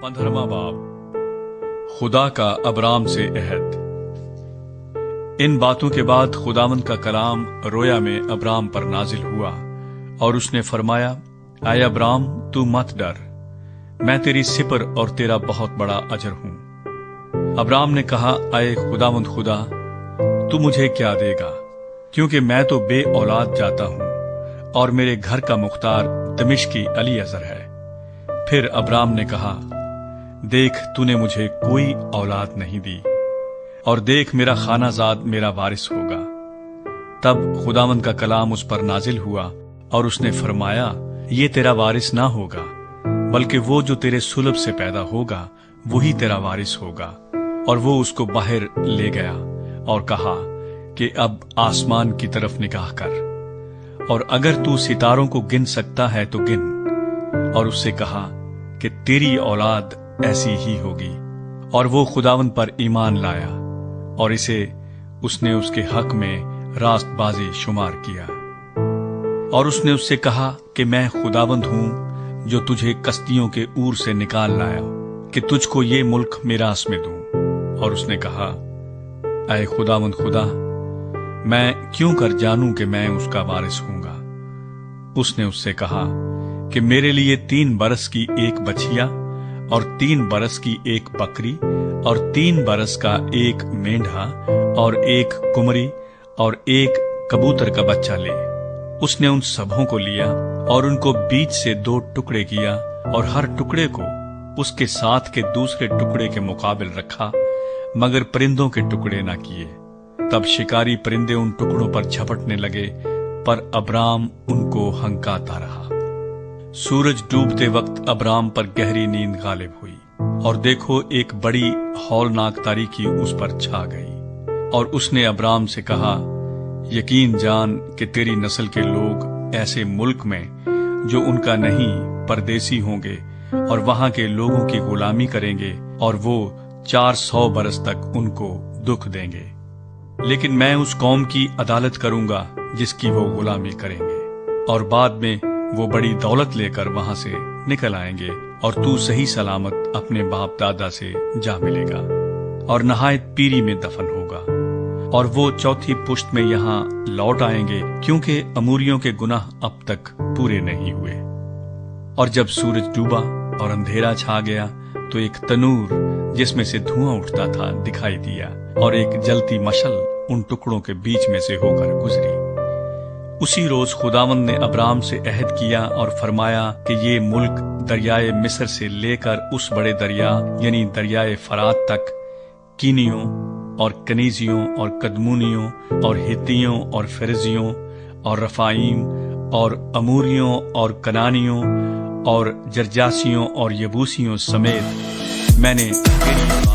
15वां बाब, खुदा का अब्राम से अहद। इन बातों के बाद खुदावंद का कलाम रोया में अब्राम पर नाजिल हुआ और उसने फरमाया, आए अब्राम, तू मत डर, मैं तेरी सिपर और तेरा बहुत बड़ा अजर हूं। अब्राम ने कहा, आए खुदावंद खुदा, तू मुझे क्या देगा, क्योंकि मैं तो बे औलाद जाता हूं और मेरे घर का मुख्तार दमिश्की अलीअज़र है। फिर अब्राम ने कहा, देख, तूने मुझे कोई औलाद नहीं दी, और देख, मेरा खानाजाद मेरा वारिस होगा। तब खुदावंद का कलाम उस पर नाजिल हुआ और उसने फरमाया, ये तेरा वारिस ना होगा, बल्कि वो जो तेरे सुलभ से पैदा होगा वही तेरा वारिस होगा। और वो उसको बाहर ले गया और कहा कि अब आसमान की तरफ निगाह कर, और अगर तू सितारों को गिन सकता है तो गिन। और उससे कहा कि तेरी औलाद ऐसी ही होगी। और वो खुदावंद पर ईमान लाया और इसे उसने उसके हक में रास्तबाजी शुमार किया। और उसने उससे कहा कि मैं खुदावंद हूं जो तुझे कश्तियों के ऊर से निकाल लाया कि तुझको ये मुल्क मिरास में दूं। और उसने कहा, ऐ खुदावंद खुदा, मैं क्यों कर जानूं कि मैं उसका वारिस हूंगा। उसने उससे कहा कि मेरे लिए 3 बरस की एक बछिया और 3 बरस की एक बकरी और 3 बरस का एक मेंढा और एक कुमरी और एक कबूतर का बच्चा ले। उसने उन सबों को लिया और उनको बीच से 2 टुकड़े किया और हर टुकड़े को उसके साथ के दूसरे टुकड़े के मुकाबिल रखा, मगर परिंदों के टुकड़े न किए। तब शिकारी परिंदे उन टुकड़ों पर झपटने लगे, पर अब्राम उनको हंकाता रहा। सूरज डूबते वक्त अब्राम पर गहरी नींद गालिब हुई, और देखो, एक बड़ी हौलनाक तारीकी उस पर छा गई। और उसने अब्राम से कहा, यकीन जान कि तेरी नस्ल के लोग ऐसे मुल्क में जो उनका नहीं परदेसी होंगे और वहां के लोगों की गुलामी करेंगे, और वो 400 बरस तक उनको दुख देंगे। लेकिन मैं उस कौम की अदालत करूंगा जिसकी वो गुलामी करेंगे, और बाद में वो बड़ी दौलत लेकर वहां से निकल आएंगे, और तू सही सलामत अपने बाप दादा से जा मिलेगा और नहायत पीरी में दफन होगा। और वो 4थी पुश्त में यहाँ लौट आएंगे, क्योंकि अमूरियों के गुनाह अब तक पूरे नहीं हुए। और जब सूरज डूबा और अंधेरा छा गया, तो एक तनूर जिसमें से धुआं उठता था दिखाई दिया, और एक जलती मशल उन टुकड़ों के बीच में से होकर गुजरी। उसी रोज खुदावंद ने अब्राम से अहद किया और फरमाया कि ये मुल्क दरियाए मिस्र से लेकर उस बड़े दरिया यानी दरियाए फरात तक कीनियों और कनीजियों और कदमूनियों और हित्तियों और फेरजियों और रफाइम और अमूरियों और कनानियों और जरजासियों और यबूसियों समेत मैंने तेरी बात